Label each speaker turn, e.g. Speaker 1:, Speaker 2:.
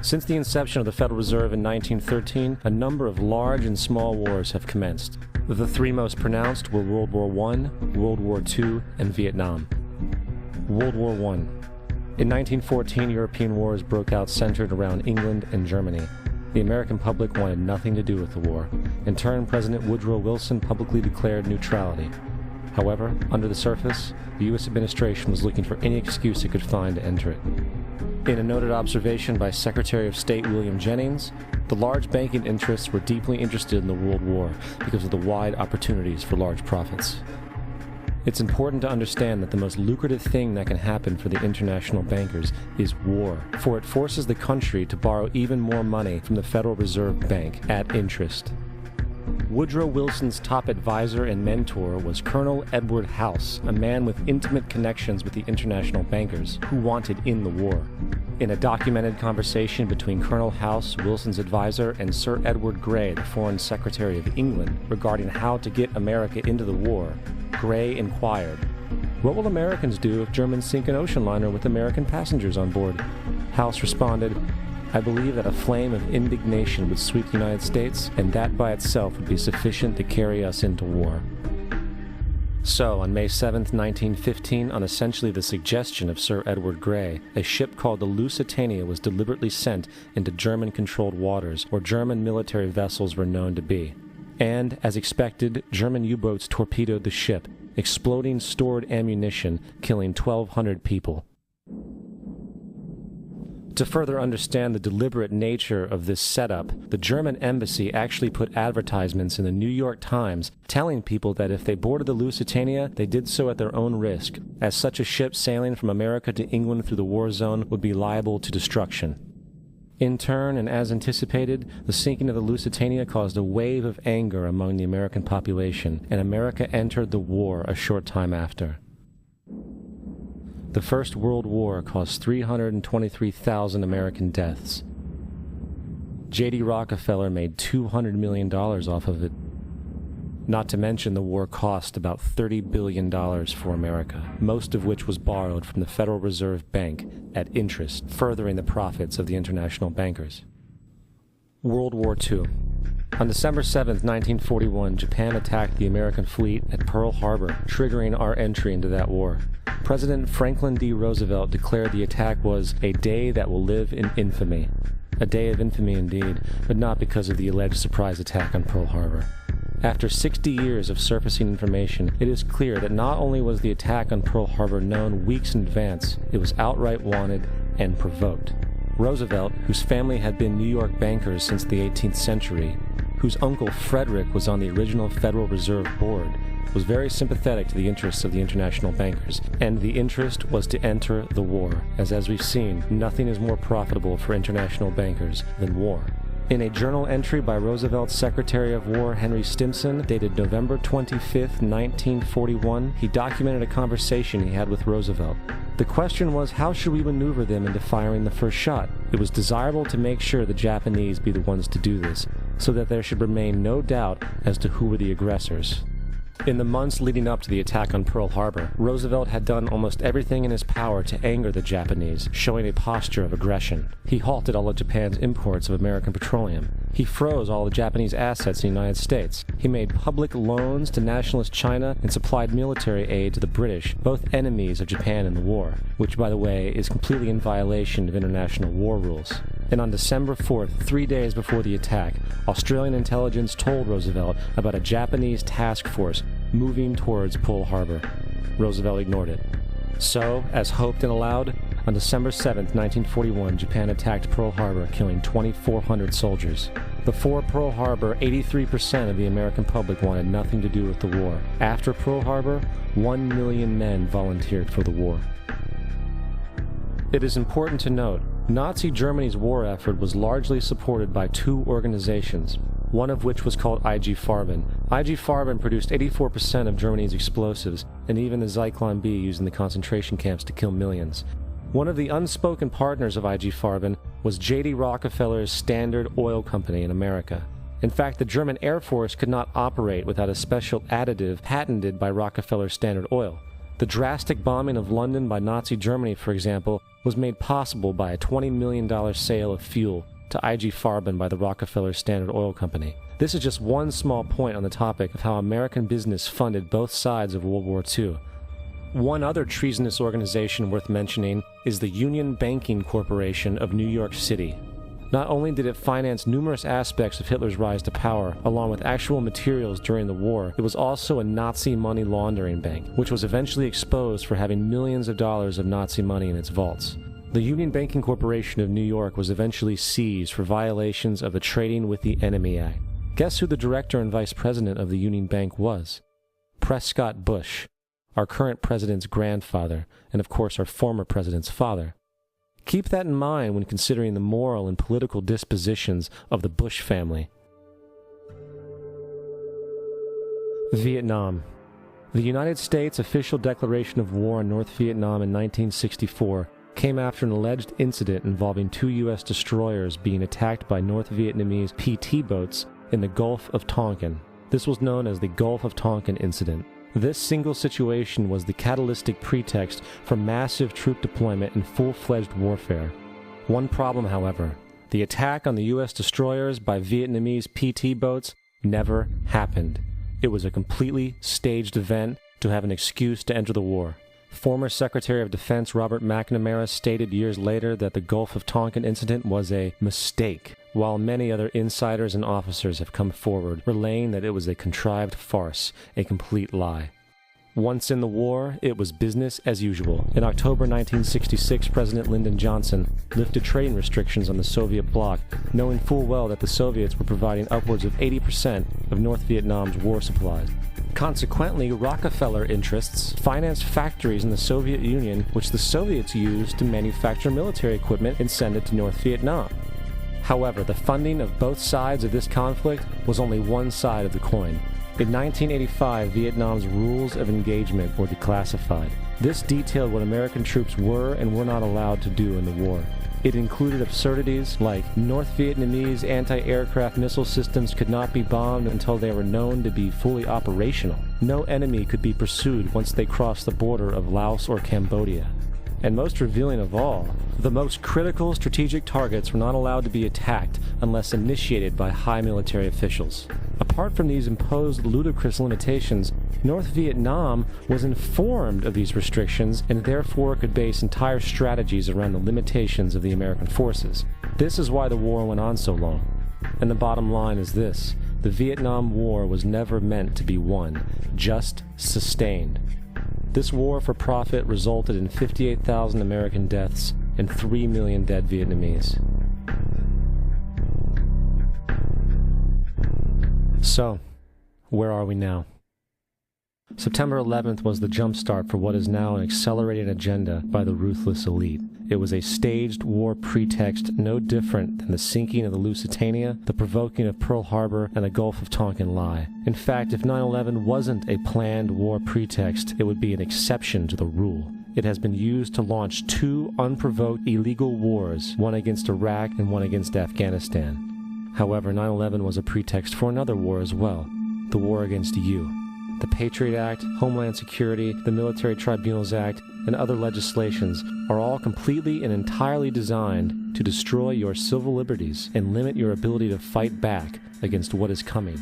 Speaker 1: Since the inception of the Federal Reserve in 1913, a number of large and small wars have commenced. The three most pronounced were World War I, World War II, and Vietnam. World War I. In 1914, European wars broke out centered around England and Germany. The American public wanted nothing to do with the war. In turn, President Woodrow Wilson publicly declared neutrality. However, under the surface, the U.S. administration was looking for any excuse it could find to enter it. In a noted observation by Secretary of State William Jennings, the large banking interests were deeply interested in the World War because of the wide opportunities for large profits. It's important to understand that the most lucrative thing that can happen for the international bankers is war, for it forces the country to borrow even more money from the Federal Reserve Bank at interest. Woodrow Wilson's top advisor and mentor was Colonel Edward House, a man with intimate connections with the international bankers who wanted in the war. In a documented conversation between Colonel House, Wilson's advisor, and Sir Edward Grey, the Foreign Secretary of England, regarding how to get America into the war, Grey inquired, "What will Americans do if Germans sink an ocean liner with American passengers on board?" House responded, "I believe that a flame of indignation would sweep the United States, and that by itself would be sufficient to carry us into war." So, on May 7, 1915, on essentially the suggestion of Sir Edward Grey, a ship called the Lusitania was deliberately sent into German-controlled waters where German military vessels were known to be. And, as expected, German U-boats torpedoed the ship, exploding stored ammunition, killing 1,200 people. To further understand the deliberate nature of this setup, the German embassy actually put advertisements in the New York Times telling people that if they boarded the Lusitania, they did so at their own risk, as such a ship sailing from America to England through the war zone would be liable to destruction. In turn, and as anticipated, the sinking of the Lusitania caused a wave of anger among the American population, and America entered the war a short time after. The First World War caused 323,000 American deaths. J.D. Rockefeller made $200 million off of it. Not to mention the war cost about $30 billion for America, most of which was borrowed from the Federal Reserve Bank at interest, furthering the profits of the international bankers. World War II. On December 7, 1941, Japan attacked the American fleet at Pearl Harbor, triggering our entry into that war. President Franklin D. Roosevelt declared the attack was a day that will live in infamy. A day of infamy indeed, but not because of the alleged surprise attack on Pearl Harbor. After 60 years of surfacing information, it is clear that not only was the attack on Pearl Harbor known weeks in advance, it was outright wanted and provoked. Roosevelt, whose family had been New York bankers since the 18th century, whose uncle Frederick was on the original Federal Reserve Board, was very sympathetic to the interests of the international bankers, and the interest was to enter the war, as we've seen, nothing is more profitable for international bankers than war. In a journal entry by Roosevelt's Secretary of War Henry Stimson, dated November 25, 1941, he documented a conversation he had with Roosevelt. The question was, how should we maneuver them into firing the first shot? It was desirable to make sure the Japanese be the ones to do this, so that there should remain no doubt as to who were the aggressors. In the months leading up to the attack on Pearl Harbor, Roosevelt had done almost everything in his power to anger the Japanese, showing a posture of aggression. He halted all of Japan's imports of American petroleum. He froze all the Japanese assets in the United States. He made public loans to nationalist China and supplied military aid to the British, both enemies of Japan in the war, which, by the way, is completely in violation of international war rules. And on December 4th, 3 days before the attack, Australian intelligence told Roosevelt about a Japanese task force moving towards Pearl Harbor. Roosevelt ignored it. So, as hoped and allowed, on December 7, 1941, Japan attacked Pearl Harbor, killing 2,400 soldiers. Before Pearl Harbor, 83% of the American public wanted nothing to do with the war. After Pearl Harbor, 1 million men volunteered for the war. It is important to note, Nazi Germany's war effort was largely supported by two organizations, one of which was called IG Farben. IG Farben produced 84% of Germany's explosives, and even the Zyklon B used in the concentration camps to kill millions. One of the unspoken partners of IG Farben was J.D. Rockefeller's Standard Oil Company in America. In fact, the German Air Force could not operate without a special additive patented by Rockefeller Standard Oil. The drastic bombing of London by Nazi Germany, for example, was made possible by a $20 million sale of fuel to IG Farben by the Rockefeller Standard Oil Company. This is just one small point on the topic of how American business funded both sides of World War II. One other treasonous organization worth mentioning is the Union Banking Corporation of New York City. Not only did it finance numerous aspects of Hitler's rise to power, along with actual materials during the war, it was also a Nazi money laundering bank, which was eventually exposed for having millions of dollars of Nazi money in its vaults. The Union Banking Corporation of New York was eventually seized for violations of the Trading with the Enemy Act. Guess who the director and vice president of the Union Bank was? Prescott Bush, our current president's grandfather, and of course our former president's father. Keep that in mind when considering the moral and political dispositions of the Bush family. Vietnam. The United States' official declaration of war on North Vietnam in 1964 came after an alleged incident involving 2 U.S. destroyers being attacked by North Vietnamese PT boats in the Gulf of Tonkin. This was known as the Gulf of Tonkin Incident. This single situation was the catalytic pretext for massive troop deployment and full-fledged warfare. One problem, however: the attack on the U.S. destroyers by Vietnamese PT boats never happened. It was a completely staged event to have an excuse to enter the war. Former Secretary of Defense Robert McNamara stated years later that the Gulf of Tonkin incident was a mistake, while many other insiders and officers have come forward, relaying that it was a contrived farce, a complete lie. Once in the war, it was business as usual. In October 1966, President Lyndon Johnson lifted trading restrictions on the Soviet bloc, knowing full well that the Soviets were providing upwards of 80% of North Vietnam's war supplies. Consequently, Rockefeller interests financed factories in the Soviet Union, which the Soviets used to manufacture military equipment and send it to North Vietnam. However, the funding of both sides of this conflict was only one side of the coin. In 1985, Vietnam's rules of engagement were declassified. This detailed what American troops were and were not allowed to do in the war. It included absurdities like North Vietnamese anti-aircraft missile systems could not be bombed until they were known to be fully operational. No enemy could be pursued once they crossed the border of Laos or Cambodia. And most revealing of all, the most critical strategic targets were not allowed to be attacked unless initiated by high military officials. Apart from these imposed ludicrous limitations, North Vietnam was informed of these restrictions and therefore could base entire strategies around the limitations of the American forces. This is why the war went on so long. And the bottom line is this: the Vietnam War was never meant to be won, just sustained. This war for profit resulted in 58,000 American deaths and 3 million dead Vietnamese. So, where are we now? September 11th was the jumpstart for what is now an accelerated agenda by the ruthless elite. It was a staged war pretext no different than the sinking of the Lusitania, the provoking of Pearl Harbor, and the Gulf of Tonkin lie. In fact, if 9/11 wasn't a planned war pretext, it would be an exception to the rule. It has been used to launch 2 unprovoked illegal wars, one against Iraq and one against Afghanistan. However, 9/11 was a pretext for another war as well, the war against you. The Patriot Act, Homeland Security, the Military Tribunals Act, and other legislations are all completely and entirely designed to destroy your civil liberties and limit your ability to fight back against what is coming.